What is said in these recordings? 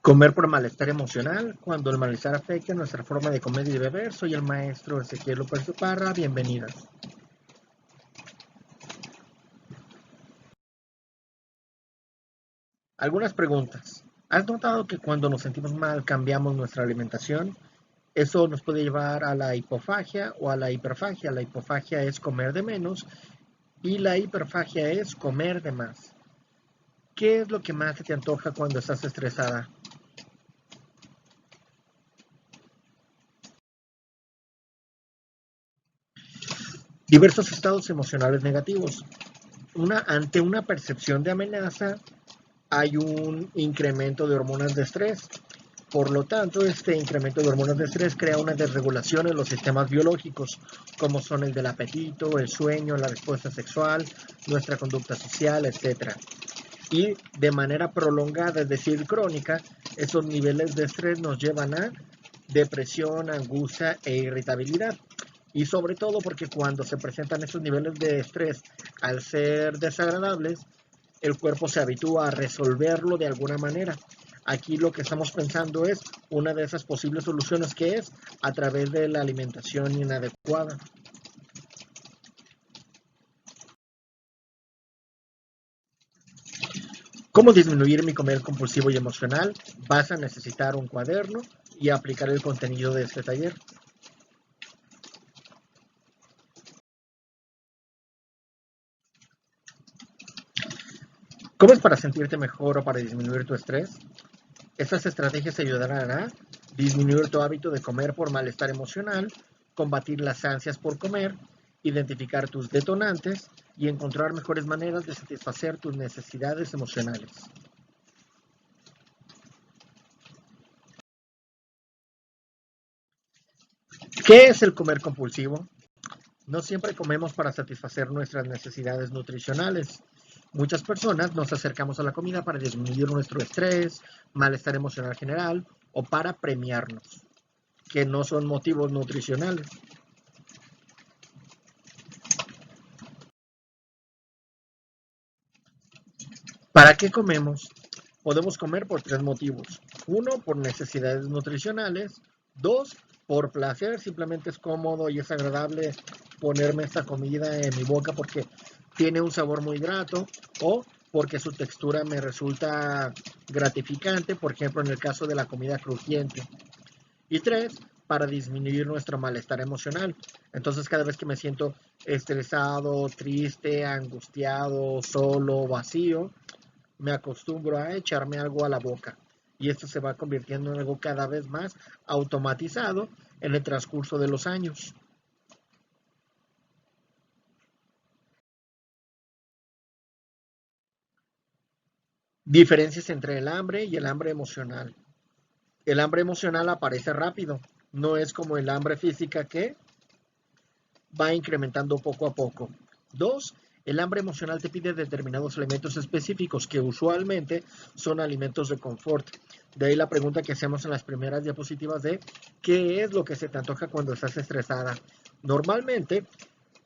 Comer por malestar emocional, cuando el malestar afecta nuestra forma de comer y de beber. Soy el maestro Ezequiel López de Parra, bienvenidas. Algunas preguntas. ¿Has notado que cuando nos sentimos mal cambiamos nuestra alimentación? Eso nos puede llevar a la hipofagia o a la hiperfagia. La hipofagia es comer de menos y la hiperfagia es comer de más. ¿Qué es lo que más se te antoja cuando estás estresada? Diversos estados emocionales negativos. Ante una percepción de amenaza hay un incremento de hormonas de estrés. Por lo tanto, este incremento de hormonas de estrés crea una desregulación en los sistemas biológicos, como son el del apetito, el sueño, la respuesta sexual, nuestra conducta social, etc. Y de manera prolongada, es decir, crónica, esos niveles de estrés nos llevan a depresión, angustia e irritabilidad. Y sobre todo porque cuando se presentan esos niveles de estrés, al ser desagradables, el cuerpo se habitúa a resolverlo de alguna manera. Aquí lo que estamos pensando es una de esas posibles soluciones, que es a través de la alimentación inadecuada. ¿Cómo disminuir mi comer compulsivo y emocional? Vas a necesitar un cuaderno y aplicar el contenido de este taller. ¿Comes para sentirte mejor o para disminuir tu estrés? Estas estrategias te ayudarán a disminuir tu hábito de comer por malestar emocional, combatir las ansias por comer, identificar tus detonantes y encontrar mejores maneras de satisfacer tus necesidades emocionales. ¿Qué es el comer compulsivo? No siempre comemos para satisfacer nuestras necesidades nutricionales. Muchas personas nos acercamos a la comida para disminuir nuestro estrés, malestar emocional general o para premiarnos, que no son motivos nutricionales. ¿Para qué comemos? Podemos comer por tres motivos. Uno, por necesidades nutricionales. Dos, por placer. Simplemente es cómodo y es agradable ponerme esta comida en mi boca porque tiene un sabor muy grato. O porque su textura me resulta gratificante, por ejemplo en el caso de la comida crujiente. Y tres, para disminuir nuestro malestar emocional. Entonces cada vez que me siento estresado, triste, angustiado, solo, vacío, me acostumbro a echarme algo a la boca. Y esto se va convirtiendo en algo cada vez más automatizado en el transcurso de los años. Diferencias entre el hambre y el hambre emocional. El hambre emocional aparece rápido, no es como el hambre física que va incrementando poco a poco. Dos, el hambre emocional te pide determinados elementos específicos que usualmente son alimentos de confort. De ahí la pregunta que hacemos en las primeras diapositivas de ¿qué es lo que se te antoja cuando estás estresada? Normalmente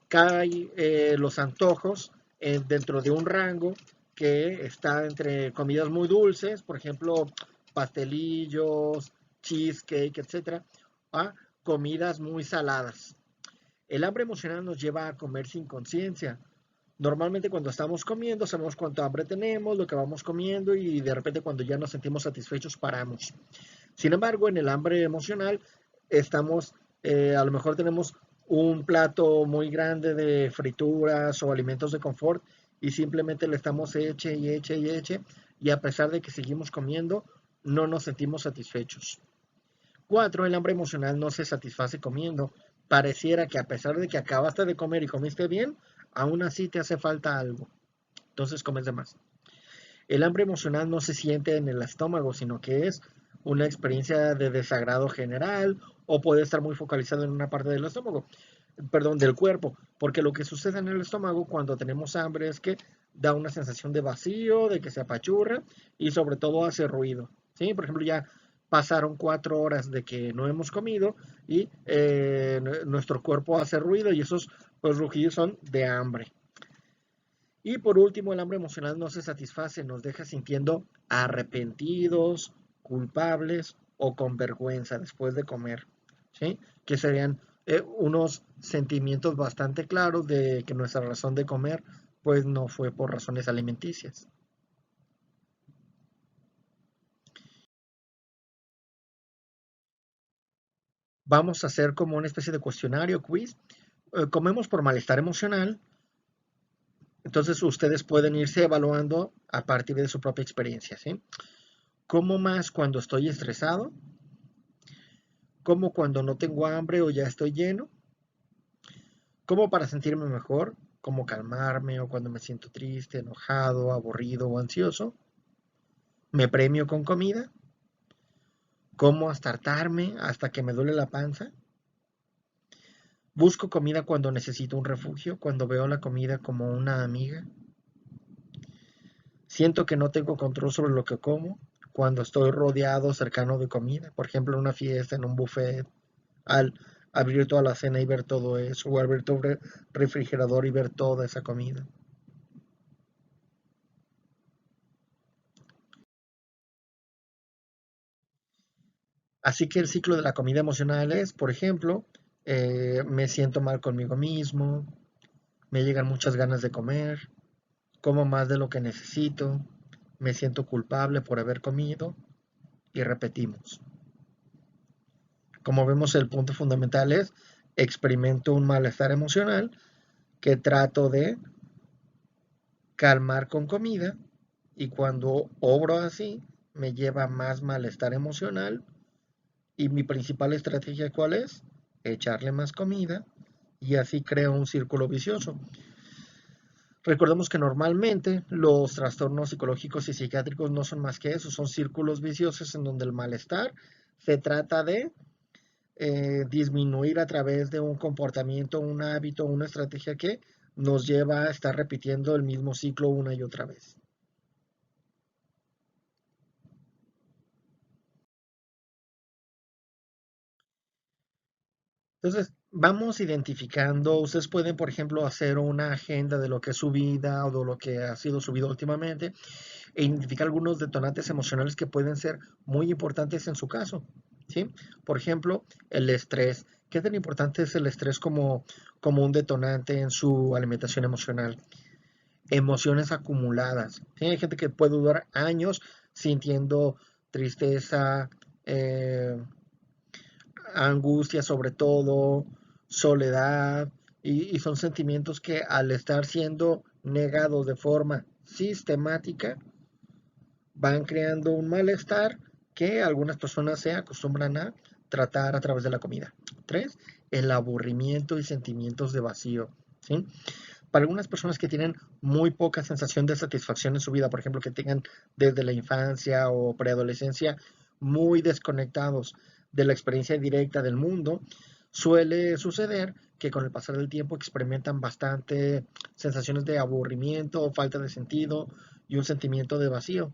caen los antojos dentro de un rango que está entre comidas muy dulces, por ejemplo, pastelillos, cheesecake, etcétera, a comidas muy saladas. El hambre emocional nos lleva a comer sin conciencia. Normalmente cuando estamos comiendo sabemos cuánto hambre tenemos, lo que vamos comiendo y de repente cuando ya nos sentimos satisfechos paramos. Sin embargo, en el hambre emocional estamos, a lo mejor tenemos un plato muy grande de frituras o alimentos de confort y simplemente le estamos eche y eche y eche y a pesar de que seguimos comiendo, no nos sentimos satisfechos. Cuatro, el hambre emocional no se satisface comiendo. Pareciera que a pesar de que acabaste de comer y comiste bien, aún así te hace falta algo. Entonces comes de más. El hambre emocional no se siente en el estómago, sino que es una experiencia de desagrado general o puede estar muy focalizado en una parte del estómago, perdón, del cuerpo, porque lo que sucede en el estómago cuando tenemos hambre es que da una sensación de vacío, de que se apachurra y sobre todo hace ruido. ¿Sí? Por ejemplo, ya pasaron 4 horas de que no hemos comido y nuestro cuerpo hace ruido y esos pues, rugidos son de hambre. Y por último, el hambre emocional no se satisface, nos deja sintiendo arrepentidos, culpables o con vergüenza después de comer, ¿sí? Que serían unos sentimientos bastante claros de que nuestra razón de comer pues no fue por razones alimenticias. Vamos a hacer como una especie de cuestionario, quiz. Comemos por malestar emocional, entonces ustedes pueden irse evaluando a partir de su propia experiencia, ¿sí? Como más cuando estoy estresado, como cuando no tengo hambre o ya estoy lleno, como para sentirme mejor, como calmarme o cuando me siento triste, enojado, aburrido o ansioso, me premio con comida, como hasta hartarme, hasta que me duele la panza, busco comida cuando necesito un refugio, cuando veo la comida como una amiga, siento que no tengo control sobre lo que como, cuando estoy rodeado, cercano de comida, por ejemplo en una fiesta, en un buffet, al abrir toda la cena y ver todo eso, o abrir tu refrigerador y ver toda esa comida. Así que el ciclo de la comida emocional es, por ejemplo, me siento mal conmigo mismo, me llegan muchas ganas de comer, como más de lo que necesito, me siento culpable por haber comido y repetimos. Como vemos, el punto fundamental es experimento un malestar emocional que trato de calmar con comida y cuando obro así me lleva más malestar emocional y mi principal estrategia ¿cuál es? Echarle más comida y así creo un círculo vicioso. Recordemos que normalmente los trastornos psicológicos y psiquiátricos no son más que eso, son círculos viciosos en donde el malestar se trata de disminuir a través de un comportamiento, un hábito, una estrategia que nos lleva a estar repitiendo el mismo ciclo una y otra vez. Entonces, vamos identificando, ustedes pueden, por ejemplo, hacer una agenda de lo que es su vida o de lo que ha sido su vida últimamente e identificar algunos detonantes emocionales que pueden ser muy importantes en su caso, ¿sí? Por ejemplo, el estrés. ¿Qué tan importante es el estrés como un detonante en su alimentación emocional? Emociones acumuladas. ¿Sí? Hay gente que puede durar años sintiendo tristeza, eh, angustia sobre todo, soledad, y son sentimientos que al estar siendo negados de forma sistemática, van creando un malestar que algunas personas se acostumbran a tratar a través de la comida. Tres, el aburrimiento y sentimientos de vacío. ¿Sí? Para algunas personas que tienen muy poca sensación de satisfacción en su vida, por ejemplo, que tengan desde la infancia o preadolescencia muy desconectados de la experiencia directa del mundo, suele suceder que con el pasar del tiempo experimentan bastante sensaciones de aburrimiento, falta de sentido y un sentimiento de vacío.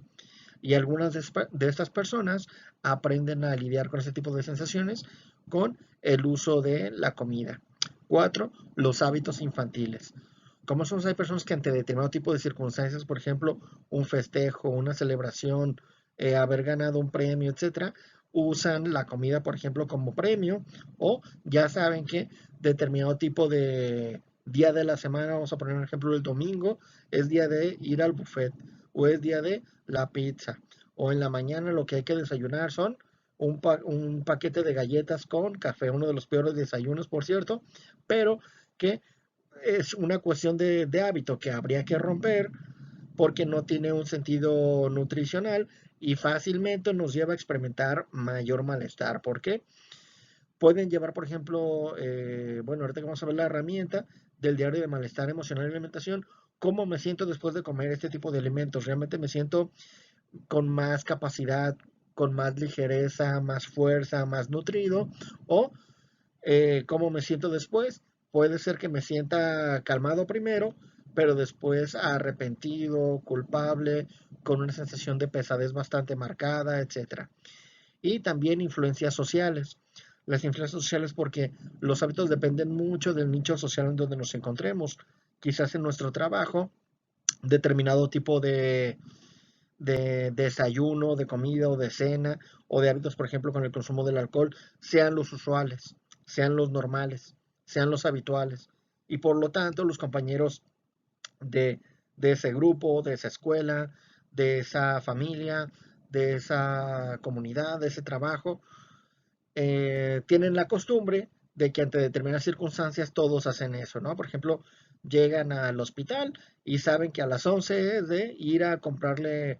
Y algunas de estas personas aprenden a lidiar con ese tipo de sensaciones con el uso de la comida. Cuatro, los hábitos infantiles. Como son, hay personas que ante determinado tipo de circunstancias, por ejemplo, un festejo, una celebración, haber ganado un premio, etcétera, usan la comida, por ejemplo, como premio, o ya saben que determinado tipo de día de la semana, vamos a poner un ejemplo el domingo, es día de ir al buffet, o es día de la pizza, o en la mañana lo que hay que desayunar son un paquete de galletas con café, uno de los peores desayunos, por cierto, pero que es una cuestión de hábito que habría que romper porque no tiene un sentido nutricional y fácilmente nos lleva a experimentar mayor malestar. ¿Por qué? Pueden llevar, por ejemplo, bueno, ahorita que vamos a ver la herramienta del diario de malestar emocional y alimentación, cómo me siento después de comer este tipo de alimentos. Realmente me siento con más capacidad, con más ligereza, más fuerza, más nutrido, o cómo me siento después. Puede ser que me sienta calmado primero, pero después arrepentido, culpable, con una sensación de pesadez bastante marcada, etcétera. Y también influencias sociales. Las influencias sociales porque los hábitos dependen mucho del nicho social en donde nos encontremos. Quizás en nuestro trabajo, determinado tipo de desayuno, de comida o de cena, o de hábitos, por ejemplo, con el consumo del alcohol, sean los usuales, sean los normales, sean los habituales. Y por lo tanto, los compañeros de, de ese grupo, de esa escuela, de esa familia, de esa comunidad, de ese trabajo, tienen la costumbre de que ante determinadas circunstancias todos hacen eso, ¿no? Por ejemplo, llegan al hospital y saben que a las 11 es de ir a comprarle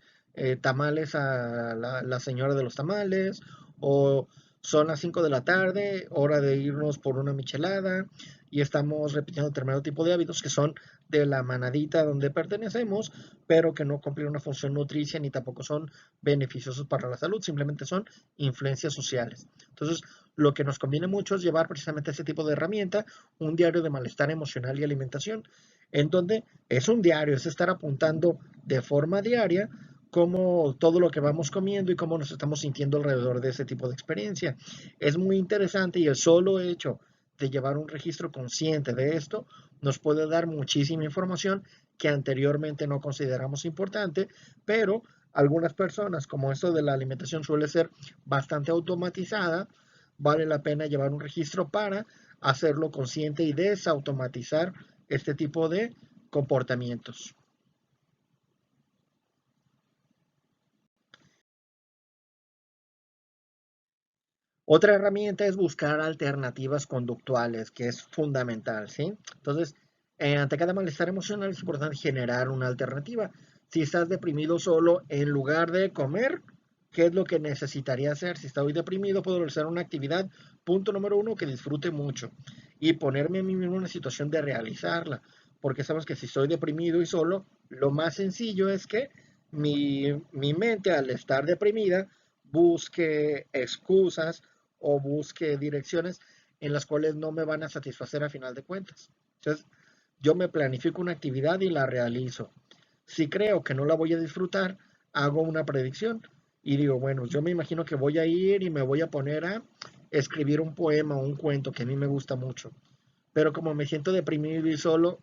tamales a la señora de los tamales, o son las 5 de la tarde, hora de irnos por una michelada, y estamos repitiendo determinado tipo de hábitos que son de la manadita donde pertenecemos, pero que no cumplen una función nutricia ni tampoco son beneficiosos para la salud, simplemente son influencias sociales. Entonces, lo que nos conviene mucho es llevar precisamente ese tipo de herramienta, un diario de malestar emocional y alimentación, en donde es un diario, es estar apuntando de forma diaria cómo todo lo que vamos comiendo y cómo nos estamos sintiendo alrededor de ese tipo de experiencia. Es muy interesante y el solo hecho de llevar un registro consciente de esto nos puede dar muchísima información que anteriormente no consideramos importante, pero algunas personas, como esto de la alimentación suele ser bastante automatizada, vale la pena llevar un registro para hacerlo consciente y desautomatizar este tipo de comportamientos. Otra herramienta es buscar alternativas conductuales, que es fundamental, ¿sí? Entonces, ante cada malestar emocional es importante generar una alternativa. Si estás deprimido solo, en lugar de comer, ¿qué es lo que necesitaría hacer? Si estoy deprimido, puedo realizar una actividad, punto número uno, que disfrute mucho y ponerme a mí mismo en una situación de realizarla. Porque sabes que si estoy deprimido y solo, lo más sencillo es que mi mente, al estar deprimida, busque excusas o busque direcciones en las cuales no me van a satisfacer a final de cuentas. Entonces, yo me planifico una actividad y la realizo. Si creo que no la voy a disfrutar, hago una predicción y digo, bueno, yo me imagino que voy a ir y me voy a poner a escribir un poema o un cuento que a mí me gusta mucho. Pero como me siento deprimido y solo,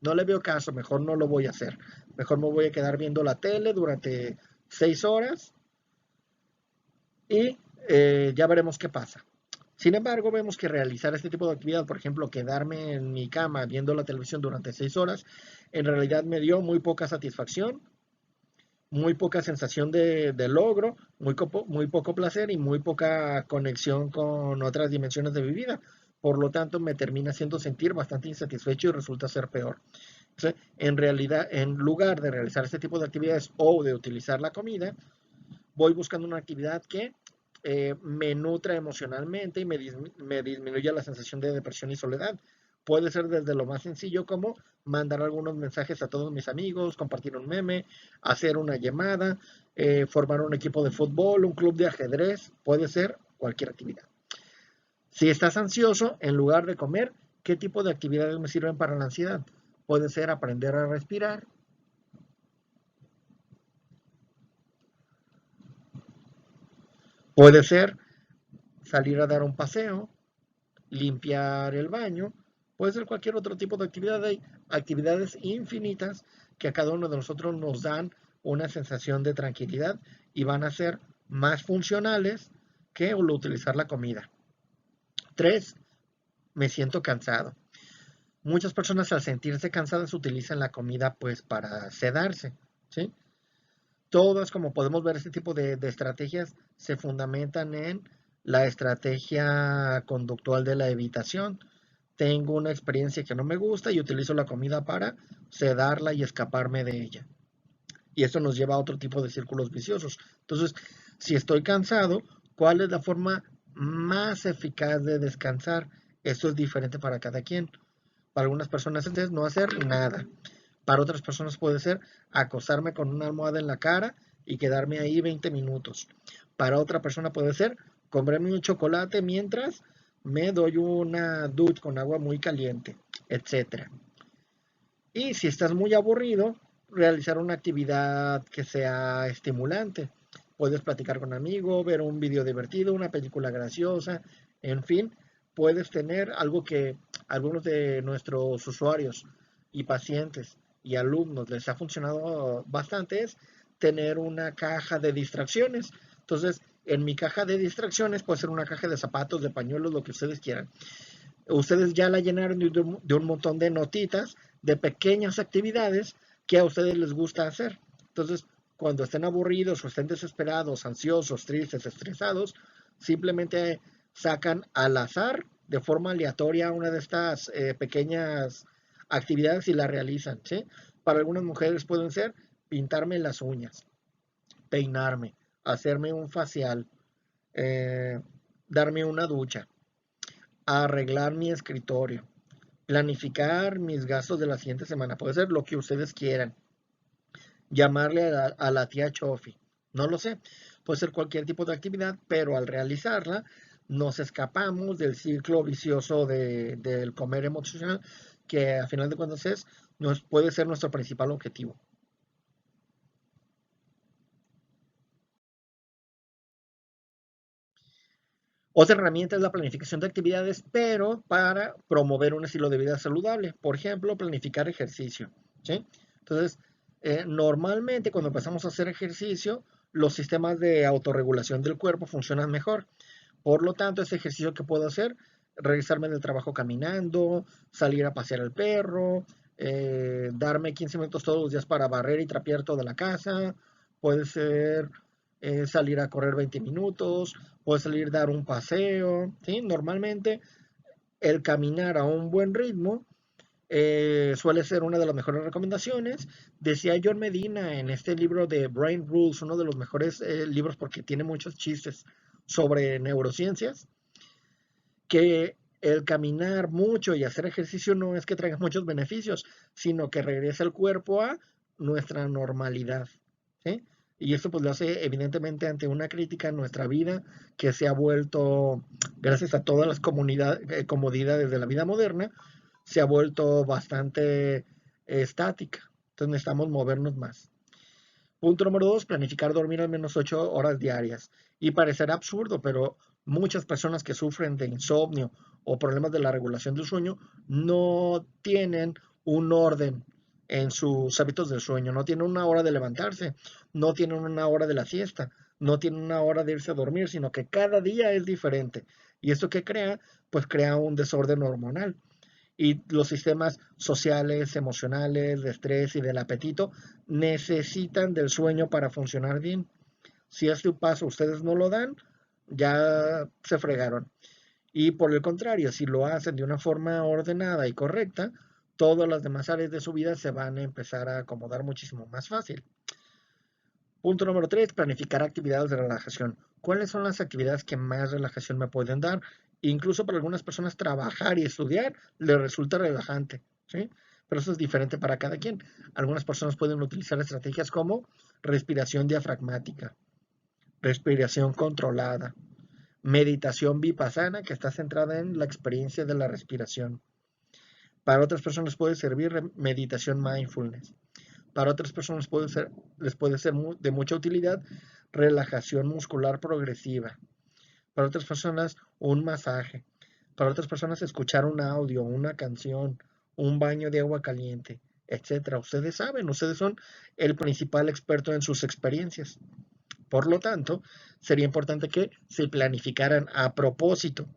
no le veo caso, mejor no lo voy a hacer. Mejor me voy a quedar viendo la tele durante 6 horas y ya veremos qué pasa. Sin embargo, vemos que realizar este tipo de actividad, por ejemplo, quedarme en mi cama viendo la televisión durante 6 horas, en realidad me dio muy poca satisfacción, muy poca sensación de logro, muy poco placer y muy poca conexión con otras dimensiones de mi vida. Por lo tanto, me termina haciendo sentir bastante insatisfecho y resulta ser peor. Entonces, en realidad, en lugar de realizar este tipo de actividades o de utilizar la comida, voy buscando una actividad que me nutra emocionalmente y me disminuya la sensación de depresión y soledad. Puede ser desde lo más sencillo como mandar algunos mensajes a todos mis amigos, compartir un meme, hacer una llamada, formar un equipo de fútbol, un club de ajedrez, puede ser cualquier actividad. Si estás ansioso, en lugar de comer, ¿qué tipo de actividades me sirven para la ansiedad? Puede ser aprender a respirar, puede ser salir a dar un paseo, limpiar el baño, puede ser cualquier otro tipo de actividad. Hay actividades infinitas que a cada uno de nosotros nos dan una sensación de tranquilidad y van a ser más funcionales que utilizar la comida. 3. Me siento cansado. Muchas personas al sentirse cansadas utilizan la comida pues para sedarse, ¿sí? Todas, como podemos ver, este tipo de estrategias se fundamentan en la estrategia conductual de la evitación. Tengo una experiencia que no me gusta y utilizo la comida para sedarla y escaparme de ella. Y esto nos lleva a otro tipo de círculos viciosos. Entonces, si estoy cansado, ¿cuál es la forma más eficaz de descansar? Esto es diferente para cada quien. Para algunas personas es no hacer nada. Para otras personas puede ser acostarme con una almohada en la cara y quedarme ahí 20 minutos. Para otra persona puede ser comerme un chocolate mientras me doy una ducha con agua muy caliente, etcétera. Y si estás muy aburrido, realizar una actividad que sea estimulante. Puedes platicar con un amigo, ver un video divertido, una película graciosa, en fin, puedes tener algo que algunos de nuestros usuarios y pacientes y alumnos les ha funcionado bastante, es tener una caja de distracciones. Entonces, en mi caja de distracciones puede ser una caja de zapatos, de pañuelos, lo que ustedes quieran. Ustedes ya la llenaron de un montón de notitas, de pequeñas actividades que a ustedes les gusta hacer. Entonces, cuando estén aburridos o estén desesperados, ansiosos, tristes, estresados, simplemente sacan al azar, de forma aleatoria, una de estas pequeñas actividades y la realizan, ¿sí? Para algunas mujeres pueden ser pintarme las uñas, peinarme, hacerme un facial, eh, darme una ducha, arreglar mi escritorio, planificar mis gastos de la siguiente semana. Puede ser lo que ustedes quieran. Llamarle a la tía Chofi. No lo sé. Puede ser cualquier tipo de actividad, pero al realizarla nos escapamos del ciclo vicioso del comer emocional, que a final de cuentas puede ser nuestro principal objetivo. Otra herramienta es la planificación de actividades, pero para promover un estilo de vida saludable. Por ejemplo, planificar ejercicio, ¿sí? Entonces, normalmente cuando empezamos a hacer ejercicio, los sistemas de autorregulación del cuerpo funcionan mejor. Por lo tanto, ese ejercicio que puedo hacer, regresarme del trabajo caminando, salir a pasear al perro, darme 15 minutos todos los días para barrer y trapear toda la casa, puede ser salir a correr 20 minutos, puede salir a dar un paseo, ¿sí? Normalmente el caminar a un buen ritmo suele ser una de las mejores recomendaciones. Decía John Medina en este libro de Brain Rules, uno de los mejores libros porque tiene muchos chistes sobre neurociencias, que el caminar mucho y hacer ejercicio no es que traiga muchos beneficios, sino que regresa el cuerpo a nuestra normalidad, ¿sí? Y esto pues lo hace evidentemente ante una crítica en nuestra vida que se ha vuelto, gracias a todas las comodidades de la vida moderna, se ha vuelto bastante estática. Entonces necesitamos movernos más. Punto número 2, planificar dormir al menos 8 horas diarias. Y parecerá absurdo, pero muchas personas que sufren de insomnio o problemas de la regulación del sueño no tienen un orden en sus hábitos del sueño, no tienen una hora de levantarse, no tienen una hora de la siesta, no tienen una hora de irse a dormir, sino que cada día es diferente. ¿Y esto qué crea? Pues crea un desorden hormonal y los sistemas sociales, emocionales, de estrés y del apetito necesitan del sueño para funcionar bien. Si este paso ustedes no lo dan, ya se fregaron. Y por el contrario, si lo hacen de una forma ordenada y correcta, todas las demás áreas de su vida se van a empezar a acomodar muchísimo más fácil. Punto número 3, planificar actividades de relajación. ¿Cuáles son las actividades que más relajación me pueden dar? Incluso para algunas personas trabajar y estudiar les resulta relajante, ¿sí? Pero eso es diferente para cada quien. Algunas personas pueden utilizar estrategias como respiración diafragmática, respiración controlada, meditación vipassana, que está centrada en la experiencia de la respiración. Para otras personas puede servir meditación mindfulness. Para otras personas les puede ser de mucha utilidad relajación muscular progresiva. Para otras personas, un masaje. Para otras personas, escuchar un audio, una canción, un baño de agua caliente, etcétera. Ustedes saben, ustedes son el principal experto en sus experiencias. Por lo tanto, sería importante que se planificaran a propósito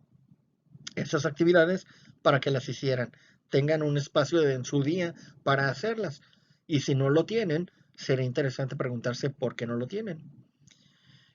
estas actividades para que las hicieran. Tengan un espacio en su día para hacerlas. Y si no lo tienen, sería interesante preguntarse por qué no lo tienen.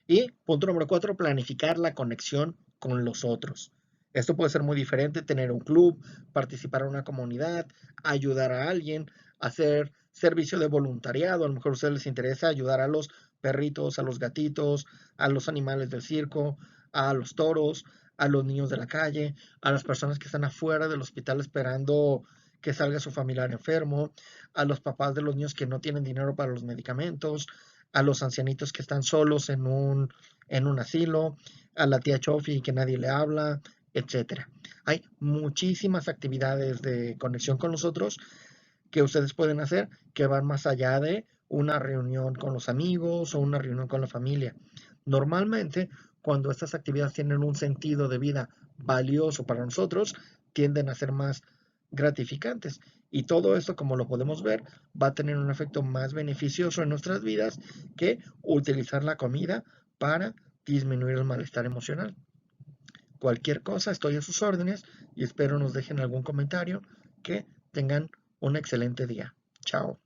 Y punto número 4, planificar la conexión con los otros. Esto puede ser muy diferente, tener un club, participar en una comunidad, ayudar a alguien, hacer servicio de voluntariado. A lo mejor a ustedes les interesa ayudar a los perritos, a los gatitos, a los animales del circo, a los toros, a los niños de la calle, a las personas que están afuera del hospital esperando que salga su familiar enfermo, a los papás de los niños que no tienen dinero para los medicamentos, a los ancianitos que están solos en un asilo, a la tía Chofi que nadie le habla, etcétera. Hay muchísimas actividades de conexión con los otros que ustedes pueden hacer que van más allá de una reunión con los amigos o una reunión con la familia. Normalmente, cuando estas actividades tienen un sentido de vida valioso para nosotros, tienden a ser más gratificantes. Y todo esto, como lo podemos ver, va a tener un efecto más beneficioso en nuestras vidas que utilizar la comida para disminuir el malestar emocional. Cualquier cosa, estoy a sus órdenes y espero nos dejen algún comentario. Que tengan un excelente día. Chao.